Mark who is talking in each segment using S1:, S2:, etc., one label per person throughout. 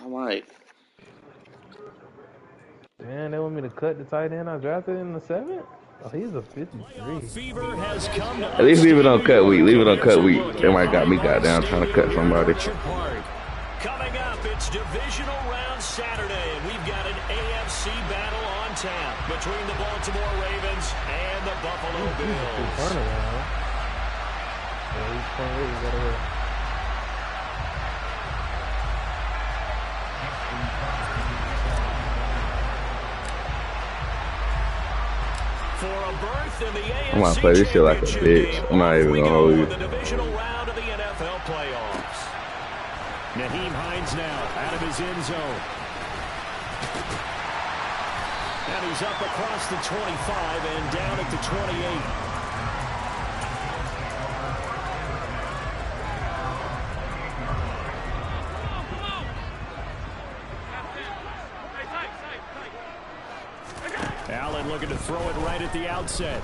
S1: I'm like,
S2: Man, they want me to cut the tight end I drafted in the 7th? Oh, he's a 53.
S3: Fever has come to
S1: at least leave it on cut week. Leave it on cut week.
S3: look
S1: They might got me goddamn trying to cut somebody.
S3: Coming up, it's Divisional Round Saturday, and we've got an AFC battle on tap between the Baltimore Ravens and the Buffalo Bills. For a berth in the AFC
S1: I'm gonna play this shit like a bitch. I'm not even gonna hold you.
S3: The divisional round of the NFL playoffs. Naheem Hines now out of his end zone. And he's up across the 25 and down at the 28. Allen looking to throw it right at the outset.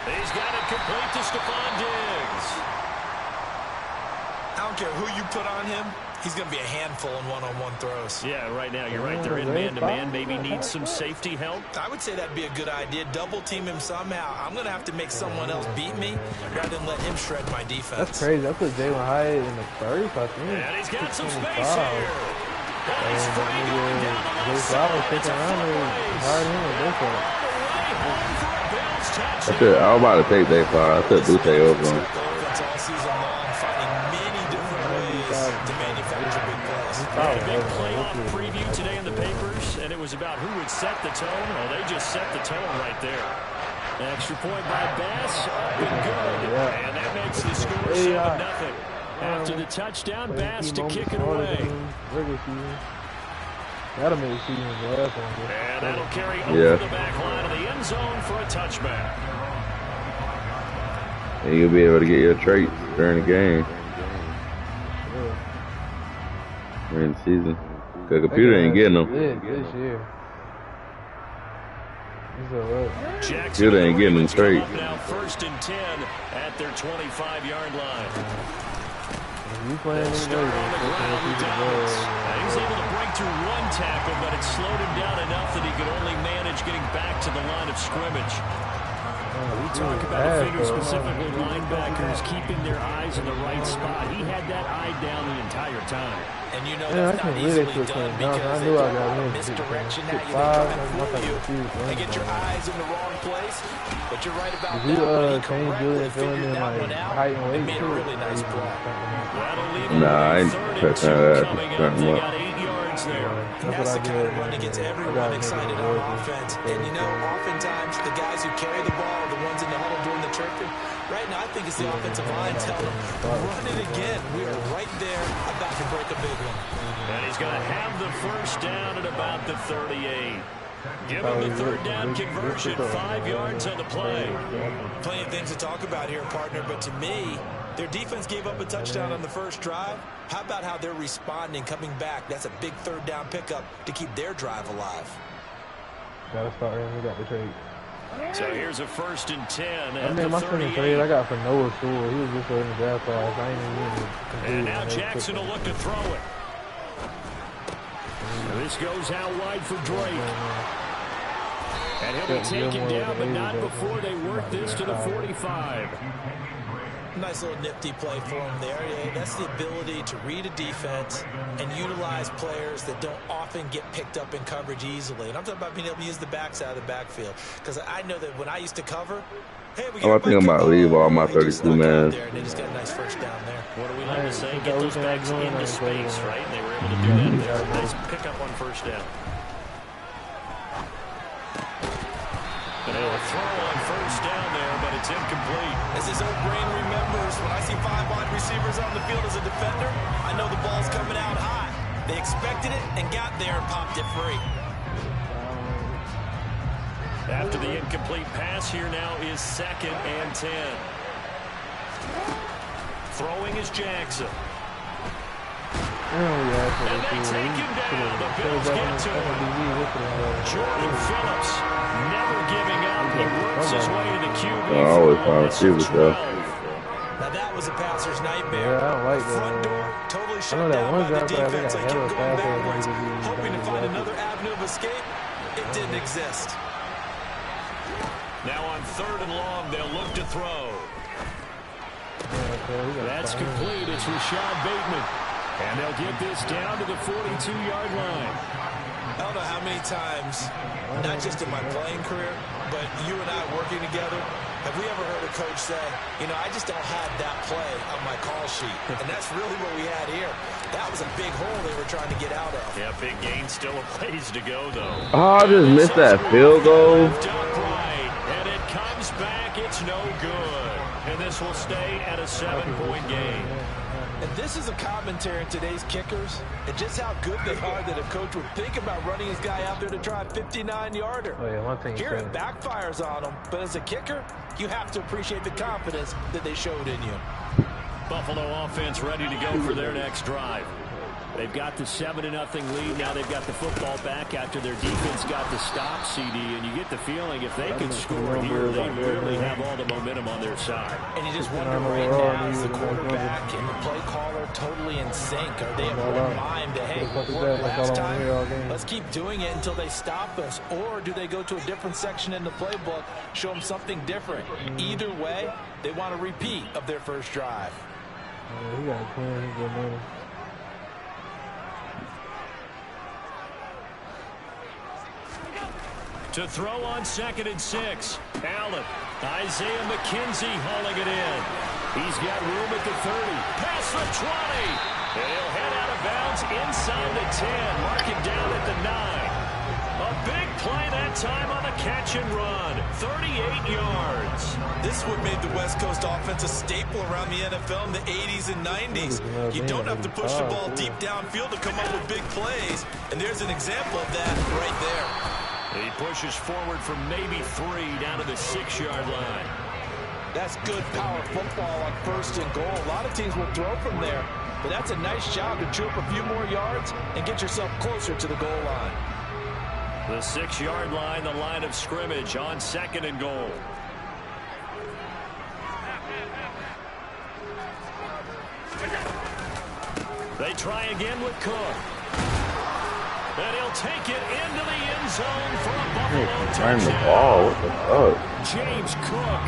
S3: He's got it complete to Stephon Diggs.
S4: I don't care who you put on him. He's going to be a handful in one-on-one throws.
S3: Yeah, right now, you're right. They're in man-to-man. Maybe needs some safety help.
S4: I would say that'd be a good idea. Double team him somehow. I'm going to have to make someone else beat me rather than let him shred my defense.
S2: That's crazy. I put Jalen Hyatt in the first, I think.
S3: And he's got some space here. He's free going down the left
S2: side.
S1: I was about to take that far. I took Butte over him.
S4: All season long, finding many different ways to manufacture big plays.
S3: A big playoff preview today in the papers, and it was about who would set the tone. Well, they just set the tone right there. An extra point by Bass, good, and that makes the score 7-0. After the touchdown, Bass to kick it away.
S2: That'll make the season last one.
S3: And that'll carry over the back line of the end zone for a touchback.
S1: And you'll be able to get your traits during the game. During the season. Because the computer ain't getting them.
S2: This year.
S1: Computer ain't getting them traits.
S3: Now 1st and 10 at their 25-yard line.
S2: He's playing
S3: He's able to break through one tackle, but it slowed him down enough that he could only manage getting back to the line of scrimmage. We talk about figures, specifically linebackers, keeping their eyes in the right spot. He had that eye down the entire time.
S4: And you know that's not easily done because they talk about misdirection. Now you fool you and get your eyes in the wrong place. But you're right about that. When he correctly figured that one out, he made a really nice play.
S1: Nah, I ain't touching that.
S3: They got 8 yards there.
S4: That's the kind of run that gets everyone excited on offense. And you know, oftentimes the guys who carry the ball are the ones in the huddle doing the chirping. Right now, I think it's the offensive line telling them, run it again. We are right there about to break a big one.
S3: And he's going to have the first down at about the 38. Give him the third down conversion, 5 yards on the play.
S4: Plenty of things to talk about here, partner, but to me, their defense gave up a touchdown on the first drive. How about how they're responding, coming back? That's a big third down pickup to keep their drive alive.
S2: Gotta start him. We got the trade.
S3: So here's a 1st and 10.
S2: I mean, my second trade I got for Noah Sewell. He was just in the draft class. I ain't even
S3: and now Jackson will look to throw it. This goes out wide for Drake. And he'll be taken down, but not before they work this to the 45.
S4: Nice little nifty play for him there. Yeah, that's the ability to read a defense and utilize players that don't often get picked up in coverage easily. And I'm talking about being able to use the backside of the backfield. Because I know that when I used to cover, hey, we
S1: I think I'm about to leave all my 32 man.
S4: They just got a nice first down there.
S3: What do we like to say? Get those backs into space, right? And they were able to do that there. Nice pickup on 1st down. And they'll throw on 1st down there, but it's incomplete.
S4: As his old brain remembers, when I see 5 wide receivers on the field as a defender, I know the ball's coming out high. They expected it and got there and popped it free.
S3: After the incomplete pass, here now is 2nd and 10. Throwing is Jackson. And they take him down. The Bills get to him. Jordan Phillips never giving up. He works his way to the QB.
S1: I always found receivers though.
S4: Now that was a passer's nightmare.
S2: Yeah, I don't like that.
S4: Front door totally shut down by the defense. They kept going backwards, hoping to find another avenue of escape. It didn't exist.
S3: Now on 3rd and long, they'll look to throw. That's complete. It's Rashad Bateman. And they'll get this down to the 42-yard line.
S4: I don't know how many times, not just in my playing career, but you and I working together, have we ever heard a coach say, you know, I just don't have that play on my call sheet. And that's really what we had here. That was a big hole they were trying to get out of.
S3: Yeah, big gain, still a ways to go, though.
S1: Oh, I just missed that field goal.
S3: Right, and it comes back. It's no good. And this will stay at a 7-point game.
S4: And this is a commentary in today's kickers and just how good they are that a coach would think about running his guy out there to try a 59-yarder.
S2: Oh, yeah, one thing
S4: here it backfires on them, but as a kicker, you have to appreciate the confidence that they showed in you.
S3: Buffalo offense ready to go for their next drive. They've got the 7-0 lead. Now they've got the football back after their defense got the stop, CD. And you get the feeling if they could score here, they really have all the momentum on their side.
S4: And you just wonder right now, is the quarterback and the play caller totally in sync? Are they in one mind to, hey, what worked last time? Let's keep doing it until they stop us. Or do they go to a different section in the playbook, show them something different? Either way, they want a repeat of their first drive.
S2: He got clean.
S3: To throw on 2nd and 6. Allen. Isaiah McKenzie hauling it in. He's got room at the 30. Past the 20. And he'll head out of bounds inside the 10. Mark it down at the 9. A big play that time on the catch and run. 38 yards.
S4: This is what made the West Coast offense a staple around the NFL in the 80s and 90s. You don't have to push the ball deep downfield to come up with big plays. And there's an example of that right there.
S3: He pushes forward for maybe 3 down to the 6-yard line.
S4: That's good power football on 1st and goal. A lot of teams will throw from there, but that's a nice job to chew up a few more yards and get yourself closer to the goal line.
S3: The 6-yard line, the line of scrimmage on 2nd and goal. They try again with Cook. And he'll take it into the end zone for a Buffalo touchdown.
S1: The ball. What the fuck?
S3: James Cook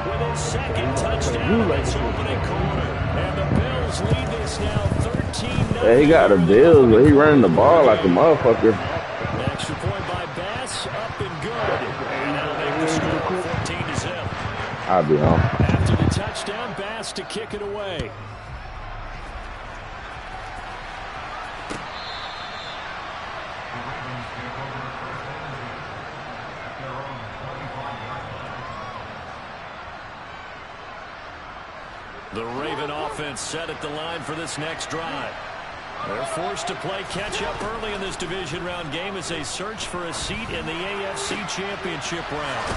S3: with his 2nd touchdown in its opening quarter. And the Bills lead this now 13-0.
S1: Yeah, he got the Bills, but he running the ball like a motherfucker.
S3: Extra point by Bass, up and good. And that'll make the score 14-0.
S1: I'll be on.
S3: After the touchdown, Bass to kick it away. The Raven offense set at the line for this next drive. They're forced to play catch-up early in this division round game as they search for a seat in the AFC Championship round.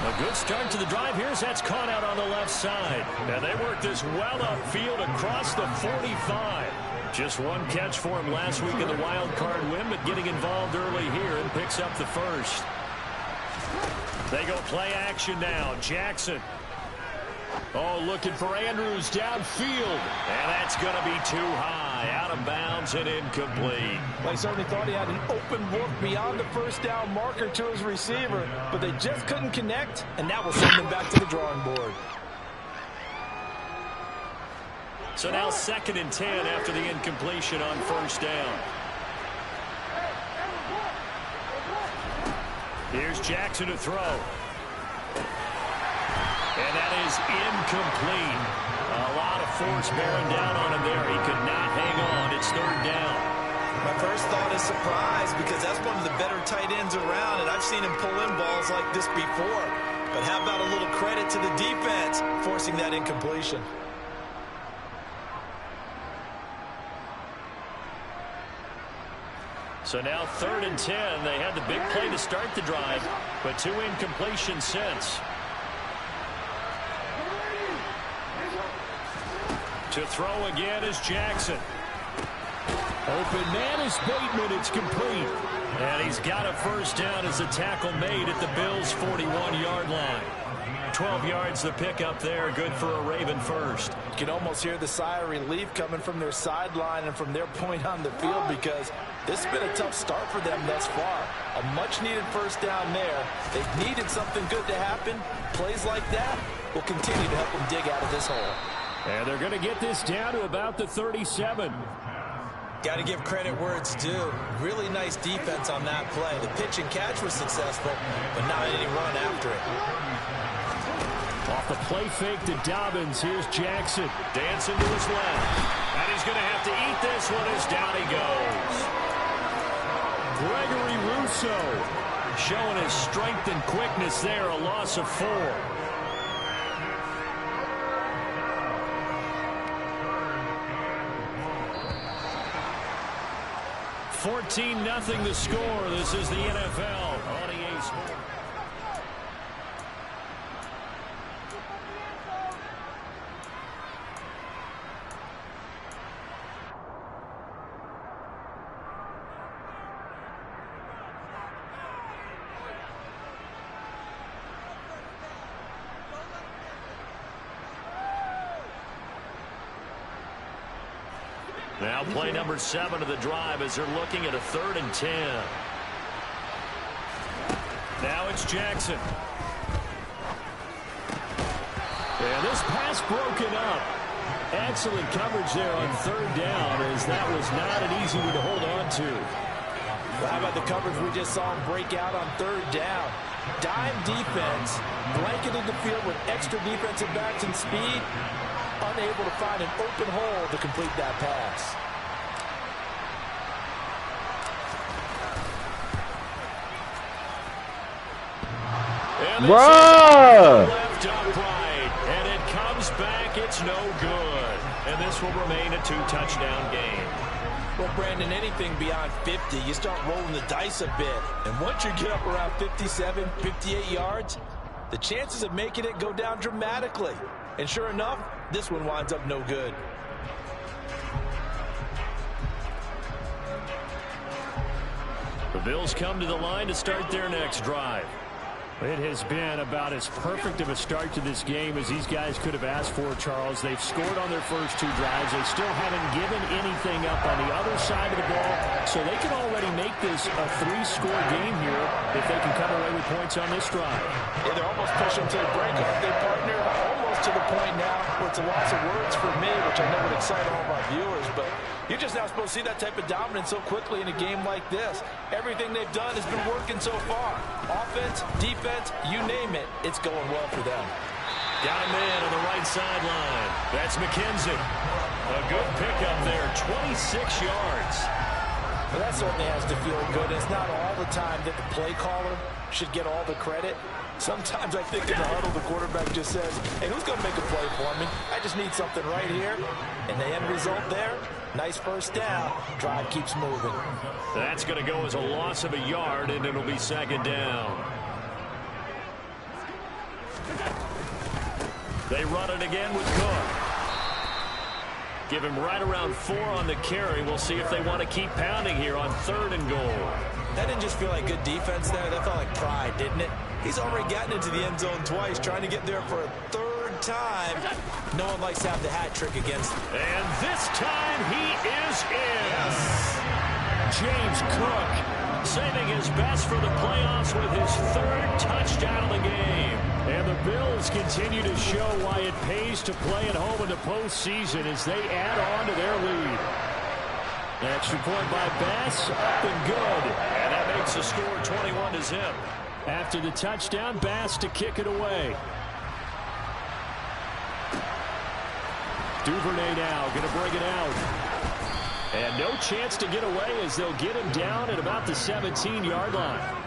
S3: A good start to the drive. Here's that's caught out on the left side. And they work this well upfield across the 45. Just one catch for him last week in the wild card win, but getting involved early here and picks up the first. They go play action now. Jackson. Oh, looking for Andrews downfield. And that's going to be too high. Out of bounds and incomplete.
S4: Well, he certainly thought he had an open look beyond the first down marker to his receiver, but they just couldn't connect, and that will send them back to the drawing board.
S3: So now 2nd and 10 after the incompletion on 1st down. Here's Jackson to throw. And that is incomplete. A lot of force bearing down on him there. He could not hang on. It's 3rd down.
S4: My first thought is surprise because that's one of the better tight ends around, and I've seen him pull in balls like this before. But how about a little credit to the defense forcing that incompletion?
S3: So now 3rd and 10. They had the big play to start the drive, but 2 incompletions since. To throw again is Jackson. Open man is Bateman. It's complete. And he's got a first down as a tackle made at the Bills' 41-yard line. 12 yards to pick up there. Good for a Raven first.
S4: You can almost hear the sigh of relief coming from their sideline and from their point on the field, because this has been a tough start for them thus far. A much-needed first down there. They've needed something good to happen. Plays like that will continue to help them dig out of this hole.
S3: And they're going to get this down to about the 37.
S4: Got to give credit where it's due. Really nice defense on that play. The pitch and catch was successful, but not any run after it.
S3: Off the play fake to Dobbins. Here's Jackson. Dancing to his left. And he's going to have to eat this one as down he goes. Gregory Rousseau showing his strength and quickness there. A loss of 4. 14-0 the score. This is the NFL on EA Sports. Now play number 7 of the drive as they're looking at a 3rd and 10. Now it's Jackson. And this pass broken up. Excellent coverage there on 3rd down, as that was not an easy one to hold on to.
S4: Well, how about the coverage we just saw him break out on 3rd down? Dime defense, blanketed the field with extra defensive backs and speed. Unable to find an open hole to complete that pass.
S1: Bruh!
S3: Left upright, and it comes back. It's no good. And this will remain a 2-touchdown game.
S4: Well, Brandon, anything beyond 50, you start rolling the dice a bit. And once you get up around 57, 58 yards, the chances of making it go down dramatically. And sure enough, this one winds up no good.
S3: The Bills come to the line to start their next drive. It has been about as perfect of a start to this game as these guys could have asked for, Charles. They've scored on their first 2 drives. They still haven't given anything up on the other side of the ball, so they can already make this a 3-score game here if they can come away with points on this drive.
S4: Yeah, they're almost pushing to the break, aren't they, partner? Almost to the point now where it's a loss of words for me, which I know would excite all of our viewers, but you're just not supposed to see that type of dominance so quickly in a game like this. Everything they've done has been working so far. Offense, defense, you name it, it's going well for them.
S3: Got a man on the right sideline. That's McKenzie. A good pickup there, 26 yards.
S4: Well, that certainly has to feel good. It's not all the time that the play caller should get all the credit. Sometimes I think in the huddle, the quarterback just says, hey, who's going to make a play for me? I just need something right here. And the end result there, nice first down. Drive keeps moving.
S3: That's going to go as a loss of a yard, and it'll be 2nd down. They run it again with Cook. Give him right around 4 on the carry. We'll see if they want to keep pounding here on 3rd and goal.
S4: That didn't just feel like good defense there. That felt like pride, didn't it? He's already gotten into the end zone twice, trying to get there for a 3rd time. No one likes to have the hat trick against him.
S3: And this time he is in.
S4: Yes.
S3: James Cook saving his best for the playoffs with his 3rd touchdown of the game. And the Bills continue to show why it pays to play at home in the postseason as they add on to their lead. An extra point by Bass, up and good. And that makes the score 21-0. After the touchdown, Bass to kick it away. Duvernay now going to bring it out. And no chance to get away as they'll get him down at about the 17-yard line.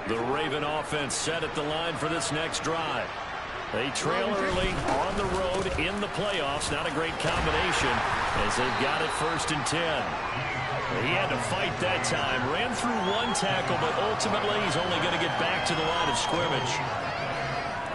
S3: The Raven offense set at the line for this next drive. They trail early on the road in the playoffs. Not a great combination as they've got it 1st and 10. He had to fight that time. Ran through 1 tackle, but ultimately he's only going to get back to the line of scrimmage.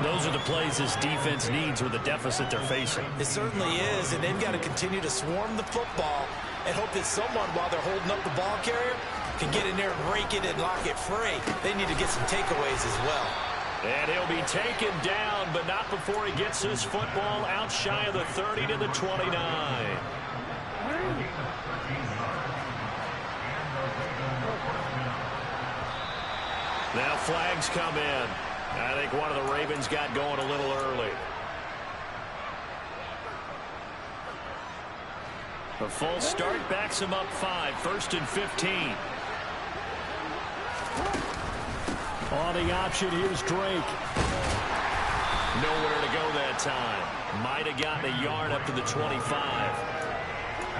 S3: Those are the plays this defense needs with the deficit they're facing.
S4: It certainly is, and they've got to continue to swarm the football and hope that someone, while they're holding up the ball carrier, can get in there and rake it and lock it free. They need to get some takeaways as well.
S3: And he'll be taken down, but not before he gets his football out shy of the 30 to the 29. Now flags come in. I think one of the Ravens got going a little early. A false start backs him up 5, 1st and 15. On the option, here's Drake. Nowhere to go that time. Might have gotten a yard up to the 25.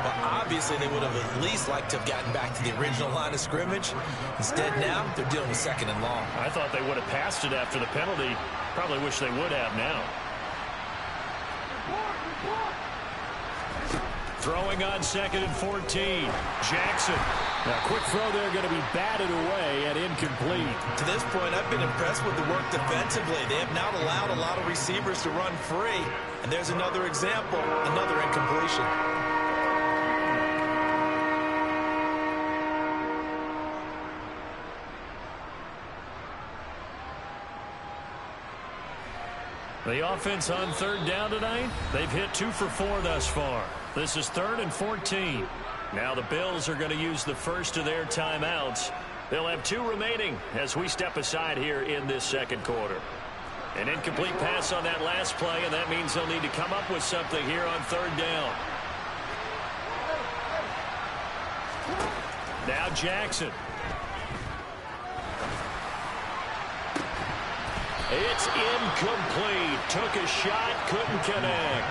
S4: Well, obviously, they would have at least liked to have gotten back to the original line of scrimmage. Instead, now, they're dealing with 2nd and long.
S3: I thought they would have passed it after the penalty. Probably wish they would have now. Throwing on 2nd and 14. Jackson. Now, quick throw there going to be batted away and incomplete.
S4: To this point, I've been impressed with the work defensively. They have not allowed a lot of receivers to run free. And there's another example, another incompletion.
S3: The offense on 3rd down tonight, they've hit 2 for 4 thus far. This is 3rd and 14. Now the Bills are going to use the first of their timeouts. They'll have 2 remaining as we step aside here in this 2nd quarter. An incomplete pass on that last play, and that means they'll need to come up with something here on 3rd down. Now Jackson. It's incomplete. Took a shot, couldn't connect.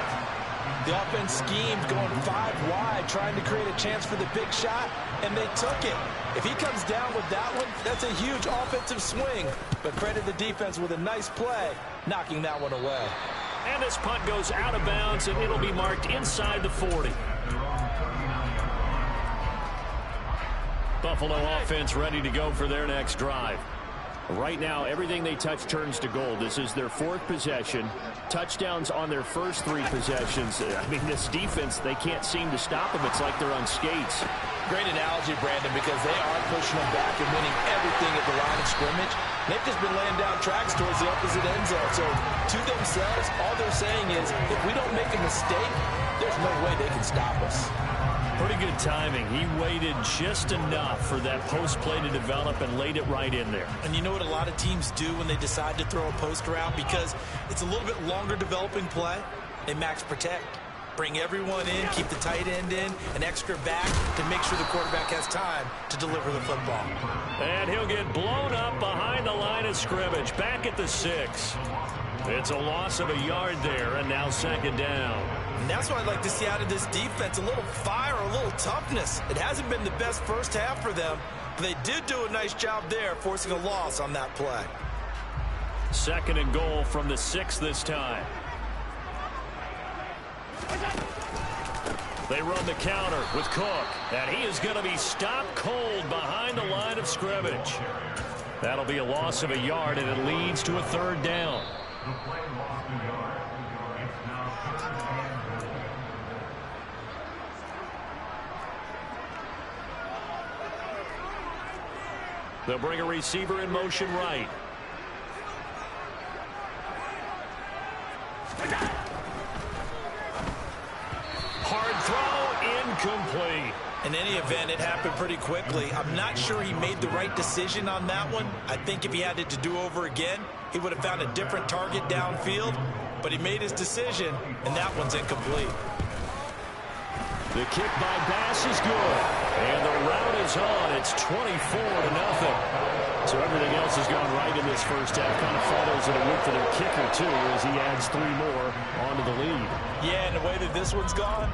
S4: The offense schemed going 5 wide, trying to create a chance for the big shot, and they took it. If he comes down with that one, that's a huge offensive swing. But credit the defense with a nice play, knocking that one away.
S3: And this punt goes out of bounds, and it'll be marked inside the 40. Buffalo offense ready to go for their next drive. Right now, everything they touch turns to gold. This is their 4th possession. Touchdowns on their first 3 possessions. I mean, this defense, they can't seem to stop them. It's like they're on skates.
S4: Great analogy, Brandon, because they are pushing them back and winning everything at the line of scrimmage. They've just been laying down tracks towards the opposite end zone. So, to themselves, all they're saying is, if we don't make a mistake, there's no way they can stop us.
S3: Pretty good timing. He waited just enough for that post play to develop and laid it right in there.
S4: And you know what a lot of teams do when they decide to throw a post route? Because it's a little bit longer developing play. They max protect. Bring everyone in, keep the tight end in, an extra back to make sure the quarterback has time to deliver the football.
S3: And he'll get blown up behind the line of scrimmage, back at the 6. It's a loss of a yard there, and now 2nd down.
S4: And that's what I'd like to see out of this defense, a little fire, a little toughness. It hasn't been the best first half for them, but they did do a nice job there, forcing a loss on that play.
S3: 2nd and goal from the 6 this time. They run the counter with Cook, and he is going to be stopped cold behind the line of scrimmage. That'll be a loss of a yard, and it leads to a 3rd down. They'll bring a receiver in motion right. Hard throw, incomplete.
S4: In any event, it happened pretty quickly. I'm not sure he made the right decision on that one. I think if he had it to do over again, he would have found a different target downfield. But he made his decision, and that one's incomplete.
S3: The kick by Bass is good. And the route is on. It's 24-0. So everything else has gone right in this first half. Kind of follows it a week for their kicker, too, as he adds 3 more onto the lead.
S4: Yeah, and the way that this one's gone,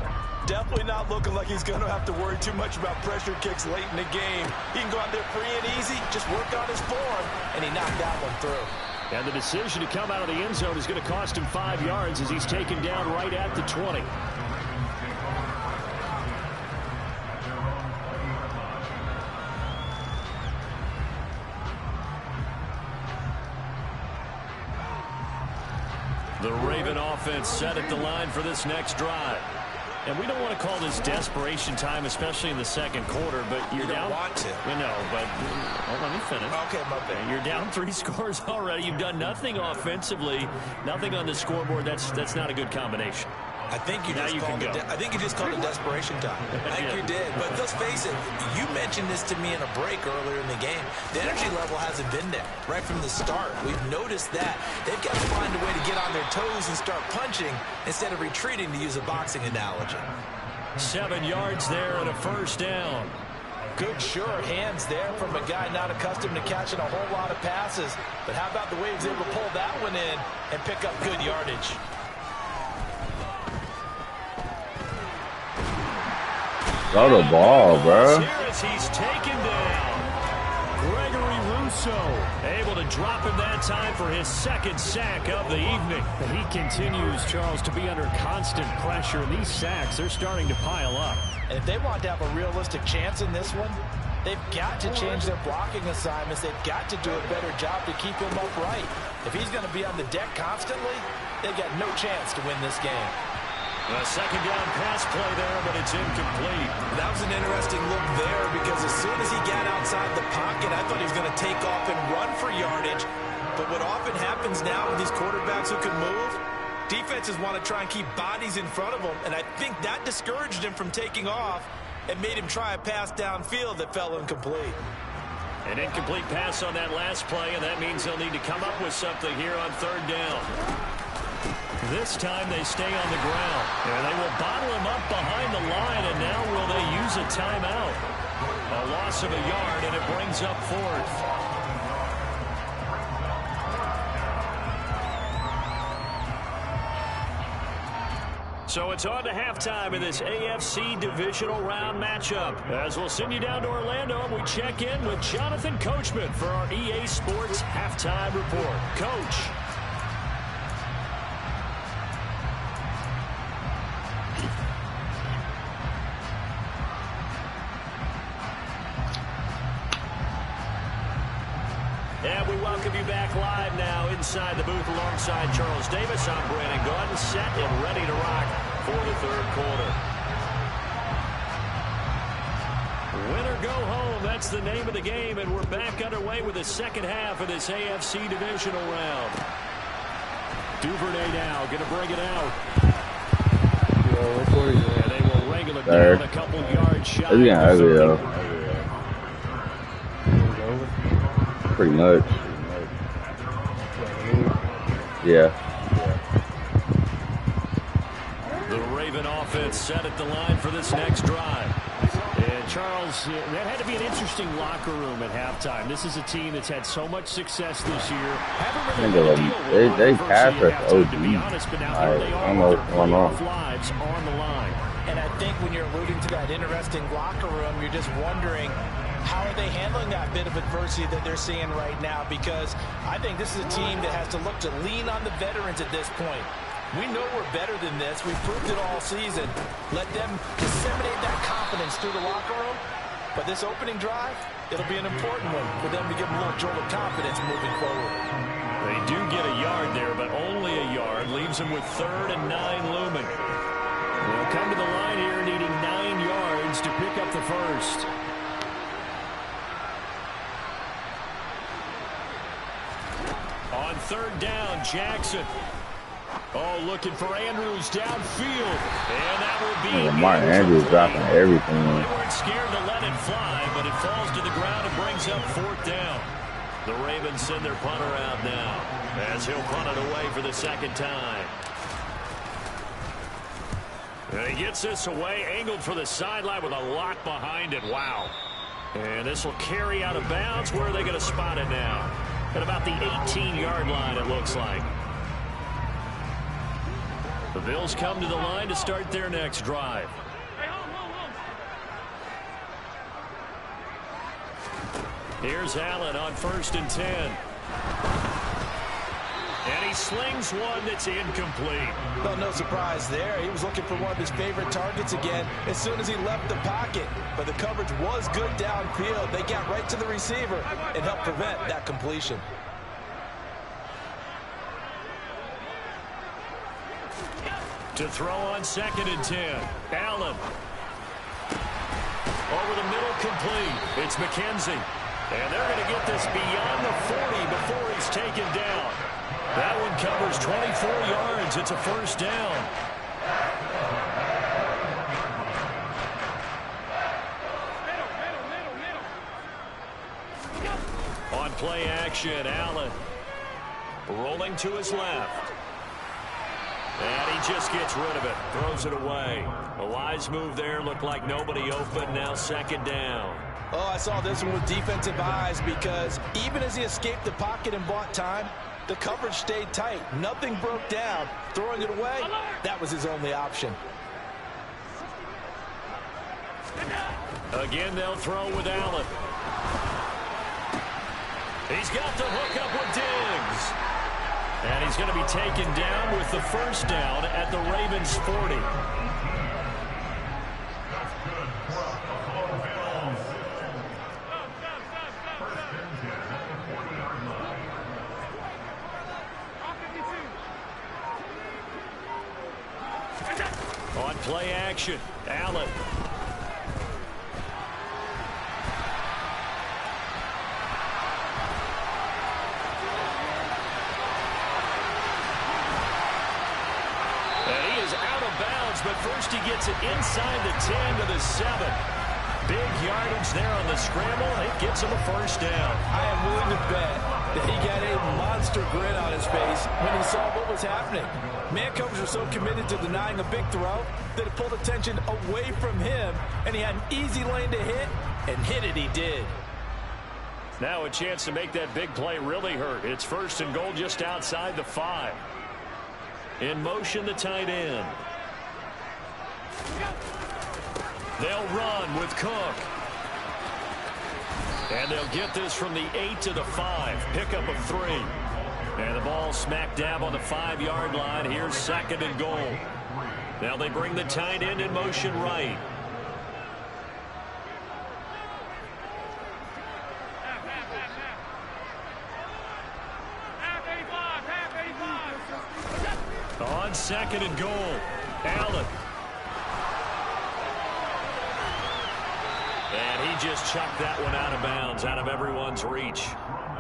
S4: definitely not looking like he's going to have to worry too much about pressure kicks late in the game. He can go out there free and easy, just work on his form, and he knocked that one through.
S3: And the decision to come out of the end zone is going to cost him 5 yards as he's taken down right at the 20. The Raven offense set at the line for this next drive. And we don't want to call this desperation time, especially in the second quarter, but you're down.
S4: You don't want to.
S3: You know, but let me finish.
S4: Okay, my bad.
S3: You're down 3 scores already. You've done nothing offensively, nothing on the scoreboard. That's not a good combination.
S4: I think you just called it desperation time. I think you did. But let's face it, you mentioned this to me in a break earlier in the game. The energy level hasn't been there right from the start. We've noticed that. They've got to find a way to get on their toes and start punching instead of retreating, to use a boxing analogy.
S3: 7 yards there and a first down.
S4: Good, sure hands there from a guy not accustomed to catching a whole lot of passes. But how about the way he was able to pull that one in and pick up good yardage?
S1: Throw the ball, bro.
S3: He's taken down. Gregory Rousseau able to drop him that time for his second sack of the evening. He continues, Charles, to be under constant pressure. And these sacks, they're starting to pile up.
S4: And if they want to have a realistic chance in this one, they've got to change their blocking assignments. They've got to do a better job to keep him upright. If he's going to be on the deck constantly, they've got no chance to win this game.
S3: A second down pass play there, but it's incomplete.
S4: That was an interesting look there because as soon as he got outside the pocket, I thought he was going to take off and run for yardage. But what often happens now with these quarterbacks who can move, defenses want to try and keep bodies in front of them, and I think that discouraged him from taking off and made him try a pass downfield that fell incomplete.
S3: An incomplete pass on that last play, and that means they'll need to come up with something here on third down. This time they stay on the ground, and they will bottle him up behind the line, and now will they use a timeout? A loss of a yard, and it brings up fourth. So it's on to halftime in this AFC Divisional Round matchup. As we'll send you down to Orlando, and we check in with Jonathan Coachman for our EA Sports Halftime Report. Coach. And we welcome you back live now inside the booth alongside Charles Davis. I'm Brandon Gordon, set and ready to rock for the third quarter. Win or go home, that's the name of the game, and we're back underway with the second half of this AFC Divisional Round. Duvernay now going to bring it out. And they will wrangle it down a couple yards shy.
S1: It's getting ugly, though. Pretty much. Yeah.
S3: The Raven offense set at the line for this next drive. And Charles, that had to be an interesting locker room at halftime. This is a team that's had so much success this year.
S1: They pass us OD. I don't know what's going on.
S3: Lives on the line.
S4: And I think when you're alluding to that interesting locker room, you're just wondering, how are they handling that bit of adversity that they're seeing right now? Because I think this is a team that has to look to lean on the veterans at this point. We know we're better than this. We've proved it all season. Let them disseminate that confidence through the locker room. But this opening drive, it'll be an important one for them to give them a little jolt of confidence moving forward.
S3: They do get a yard there, but only a yard. Leaves them with 3rd and 9 looming. They'll come to the line here needing 9 yards to pick up the first. On 3rd down, Jackson. Oh, looking for Andrews downfield. And that will be
S1: Martin Andrews dropping everything.
S3: They weren't scared to let it fly, but it falls to the ground and brings up 4th down. The Ravens send their punter out now as he'll punt it away for the second time. And he gets this away, angled for the sideline with a lot behind it. Wow. And this will carry out of bounds. Where are they going to spot it now? At about the 18-yard line, it looks like. The Bills come to the line to start their next drive. Here's Allen on 1st and 10. And he slings one that's incomplete.
S4: Well, no surprise there. He was looking for one of his favorite targets again as soon as he left the pocket. But the coverage was good downfield. They got right to the receiver and helped prevent that completion.
S3: To throw on 2nd and 10. Allen. Over the middle, complete. It's McKenzie. And they're going to get this beyond the 40 before he's taken down. That one covers 24 yards. It's a first down. On play action, Allen. Rolling to his left. And he just gets rid of it. Throws it away. A wise move there. Looked like nobody open. Now 2nd down.
S4: Oh, I saw this one with defensive eyes because even as he escaped the pocket and bought time, the coverage stayed tight. Nothing broke down. Throwing it away, that was his only option.
S3: Again, they'll throw with Allen. He's got the hook up with Diggs. And he's going to be taken down with the first down at the Ravens' 40. On play action, Allen. But first he gets it inside the 10 to the 7. Big yardage there on the scramble. It gets him a first down.
S4: I am willing to bet that he got a monster grin on his face when he saw what was happening. Man coverage was so committed to denying a big throw that it pulled attention away from him, and he had an easy lane to hit, and hit it he did.
S3: Now a chance to make that big play really hurt. It's 1st and goal just outside the 5. In motion, the tight end. They'll run with Cook. And they'll get this from the 8 to the 5. Pickup of 3. And the ball smack dab on the 5-yard line. Here's 2nd and goal. Now they bring the tight end in motion right. On 2nd and goal, Allen. And he just chucked that one out of bounds, out of everyone's reach.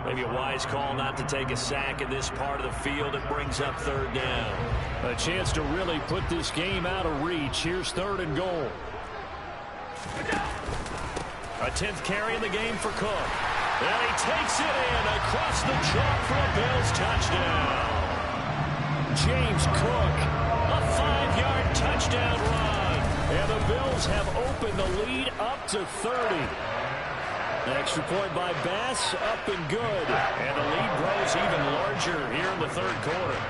S3: Maybe a wise call not to take a sack in this part of the field. It brings up 3rd down. A chance to really put this game out of reach. Here's 3rd and goal. A 10th carry in the game for Cook. And he takes it in across the chalk for a Bills touchdown. James Cook, a 5-yard touchdown run. And the Bills have opened the lead up to 30. Extra point by Bass, up and good. And the lead grows even larger here in the 3rd quarter.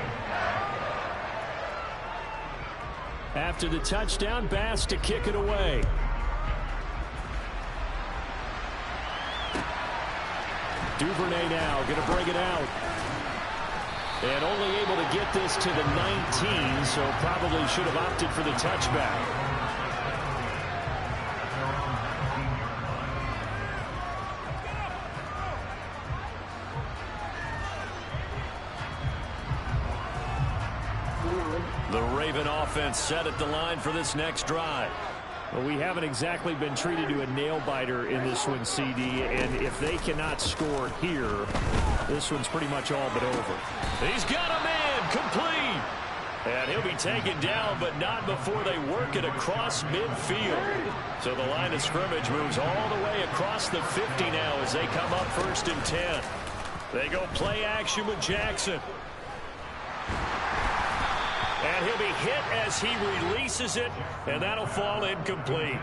S3: After the touchdown, Bass to kick it away. Duvernay now going to bring it out. And only able to get this to the 19, so probably should have opted for the touchback. The Raven offense set at the line for this next drive. Well, we haven't exactly been treated to a nail-biter in this one, CD, and if they cannot score here, this one's pretty much all but over. He's got a man, complete. And he'll be taken down, but not before they work it across midfield. So the line of scrimmage moves all the way across the 50 now as they come up 1st and 10. They go play action with Jackson. And he'll be hit as he releases it, and that'll fall incomplete.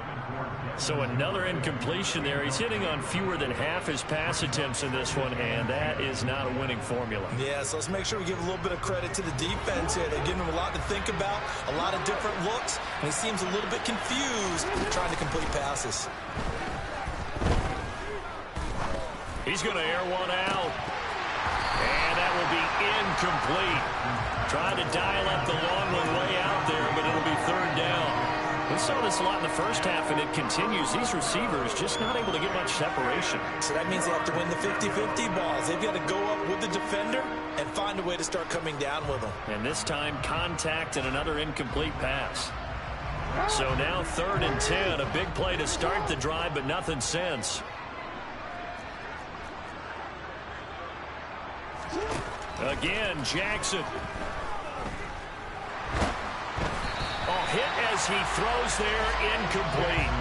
S3: So another incompletion there. He's hitting on fewer than half his pass attempts in this one, and that is not a winning formula.
S4: Yeah, so let's make sure we give a little bit of credit to the defense here. They're giving him a lot to think about, a lot of different looks, and he seems a little bit confused trying to complete passes.
S3: He's going to air one out, and that will be incomplete. Trying to dial up the long one way out there, but it'll be 3rd down. We saw this a lot in the first half, and it continues. These receivers just not able to get much separation.
S4: So that means they have to win the 50-50 balls. They've got to go up with the defender and find a way to start coming down with them.
S3: And this time, contact and another incomplete pass. So now 3rd and 10. A big play to start the drive, but nothing since. Again, Jackson. Hit as he throws there, incomplete.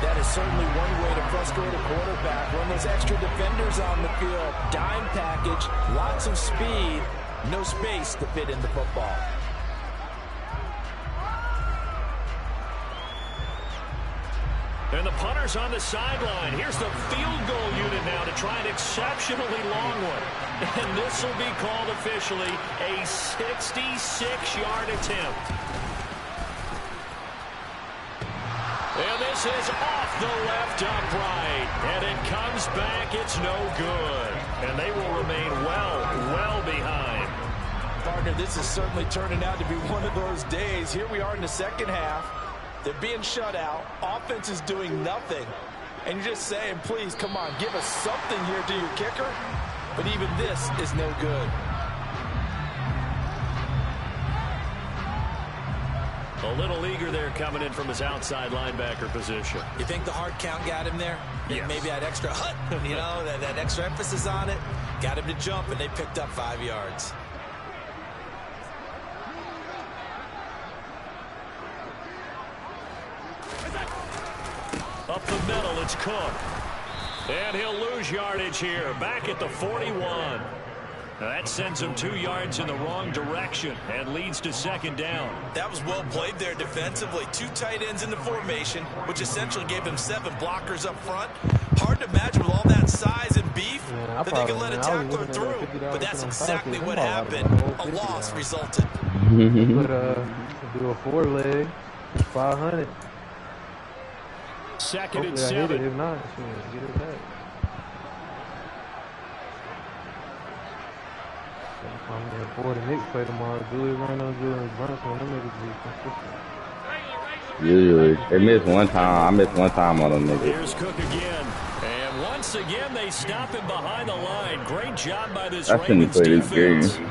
S4: That is certainly one way to frustrate a quarterback. Run those extra defenders on the field. Dime package, lots of speed, no space to fit in the football.
S3: And the punter's on the sideline. Here's the field goal unit now to try an exceptionally long one. And this will be called officially a 66-yard attempt. And this is off the left upright. And it comes back. It's no good. And they will remain well behind.
S4: Partner, this is certainly turning out to be one of those days. Here we are in the second half. They're being shut out. Offense is doing nothing. And you're just saying, please, come on, give us something here to your kicker. But even this is no good.
S3: A little eager there coming in from his outside linebacker position.
S4: You think the hard count got him there?
S3: Yes.
S4: Maybe that extra hut, you know, that extra emphasis on it. Got him to jump, and they picked up 5 yards.
S3: Up the middle, it's Cook. And he'll lose yardage here, back at the 41. Now that sends him 2 yards in the wrong direction and leads to 2nd down.
S4: That was well played there defensively. 2 tight ends in the formation, which essentially gave them 7 blockers up front. Hard to imagine with all that size and beef that they could let a tackler through. But that's exactly what happened. A loss resulted.
S2: Do a 4-leg, 500.
S3: 2nd and
S2: Hopefully I hit it.
S3: 7.
S2: If not, get it back. I'm going to afford the Knicks play tomorrow. Julius Randle, Julius Brunson, them niggas be consistent.
S1: Usually, they miss one time. I missed one time on them niggas.
S3: Here's Cook again. And once again, they stop him behind the line. Great job by this
S1: I shouldn't
S3: Ravens
S1: play this
S3: defense.
S1: game.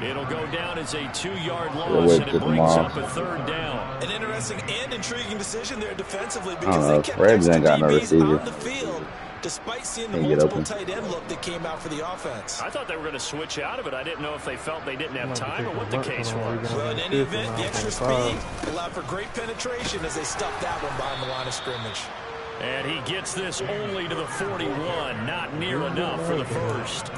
S3: It'll go down as a 2-yard loss, and it brings up a 3rd down.
S4: An interesting and intriguing decision there defensively because they kept
S1: Ravens
S4: extra
S1: ain't got no
S4: DBs
S1: receiver.
S4: on the field despite seeing the
S1: Can't get
S4: multiple
S1: open.
S4: tight end look that came out for the offense.
S3: I thought they were going to switch out of it. I didn't know if they felt they didn't have time or what the case was.
S4: Well, in any event, the extra speed allowed for great penetration as they stuffed that one behind the line of scrimmage.
S3: And he gets this only to the 41. Not near enough for the first.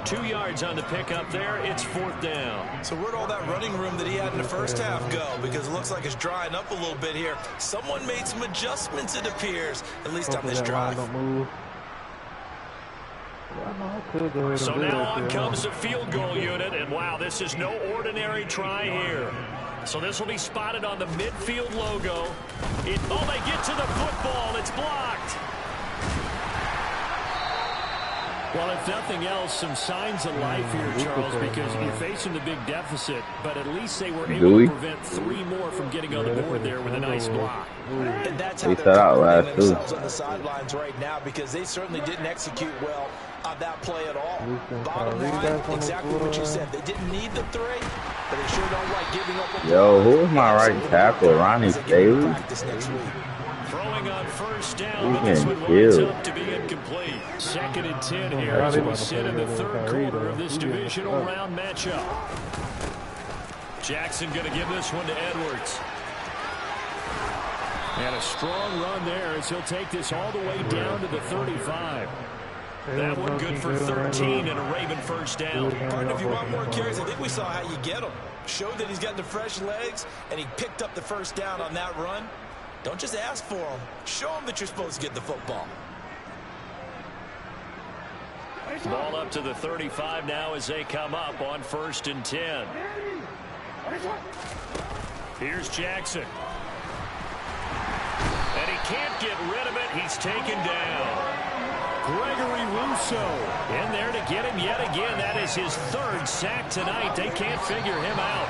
S3: 2 yards on the pickup there. It's 4th down.
S4: So where'd all that running room that he had in the first half go? Because it looks like it's drying up a little bit here. Someone made some adjustments, it appears, at least on this drive.
S3: So now on comes the field goal unit. And wow, this is no ordinary try here. So this will be spotted on the midfield logo. They get to the football. It's blocked. Well, if nothing else, some signs of life here, Charles, because you're facing the big deficit, but at least they were able to prevent 3 more from getting on the board there with a nice block.
S4: And that's how they're covering themselves on the sidelines right now, because they certainly didn't execute well on that play at all. Bottom line, exactly what you said. They didn't need the 3, but they sure don't like giving up a
S1: Yo, who is my right tackle? Ronnie Staley?
S3: Throwing on 1st down, but this one winds up to be incomplete. 2nd and 10 here as we sit in the 3rd quarter of this divisional round matchup. Jackson going to give this one to Edwards. And a strong run there as he'll take this all the way down to the 35. That one good for 13 and a Raven 1st down.
S4: Partner, if you want more carries, I think we saw how you get him. Showed that he's got the fresh legs, and he picked up the 1st down on that run. Don't just ask for him. Show him that you're supposed to get the football.
S3: Ball up to the 35 now as they come up on 1st and 10. Here's Jackson. And he can't get rid of it. He's taken down. Gregory Rousseau in there to get him yet again. That is his third sack tonight. They can't figure him out.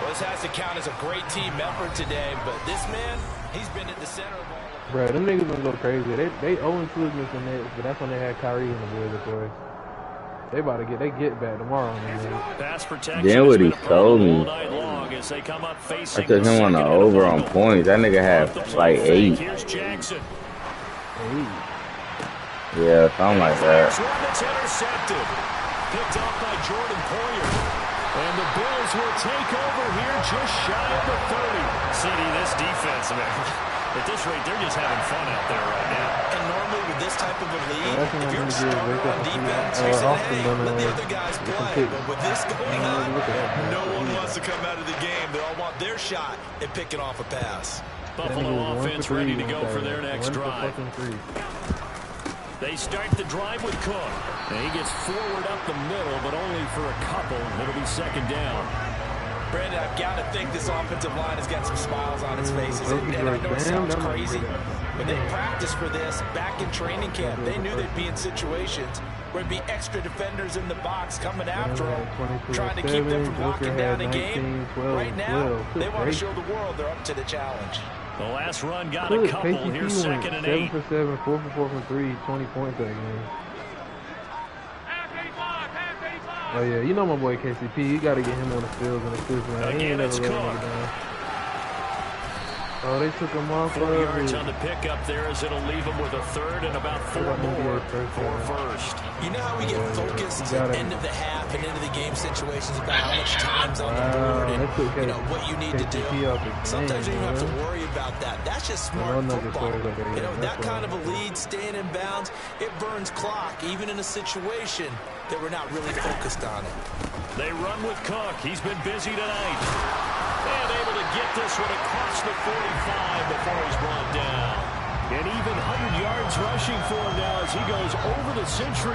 S4: Well, this has to count as a great team effort today, but this man, he's been at the center of all of it.
S2: Bro, them niggas gonna go crazy. They 0-2 against the Nets, but that's when they had Kyrie in the boys, of course. They about to get back tomorrow.
S3: Pass protection.
S1: Then what he told me.
S3: As they come up facing
S1: I took him on the over on points. That nigga had like 8.
S3: Here's Jackson.
S2: 8.
S1: Yeah, something like that.
S3: That's intercepted. Picked off by Jordan Poyer. And the Bills will take over here just shy of the 30. CD, this defense, man. At this rate, they're just having fun out there right now.
S4: And normally with this type of a lead, if you're a starter on defense, you say, hey, let the other guys play. But with this going on, no one wants to come out of the game. They all want their shot at picking off a pass.
S3: Buffalo offense ready to go for their next drive. They start the drive with Cook. And he gets forward up the middle, but only for a couple. It'll be second down.
S4: Brandon, I've got to think this offensive line has got some smiles on its faces. And I know it sounds crazy, but they practiced for this back in training camp. They knew they'd be in situations where there'd be extra defenders in the box coming after them, trying to keep them from locking down a game. Right now, they want to show the world they're up to the challenge.
S3: The last run got a couple. Here's second and 8.
S2: 7 for 7, 4 for 4 from 3, 20 points that game. Oh yeah, you know my boy KCP. You gotta get him on the field and assist, man. He ain't never let him down. Oh, they took him off.
S3: 4 yards on the pickup there as it'll leave him with a third and about 4 more for first.
S4: You know how we get focused at the end of the half and into the game situations about how much time's on the board and you know what you need to do. Sometimes you don't have to worry about that. That's just smart football. You know, that kind of a lead, staying in bounds, it burns clock, even in a situation that we're not really focused on it.
S3: They run with Cook. He's been busy tonight. And able to get this one across the 45 before he's brought down. And even 100 yards rushing for him now as he goes over the century.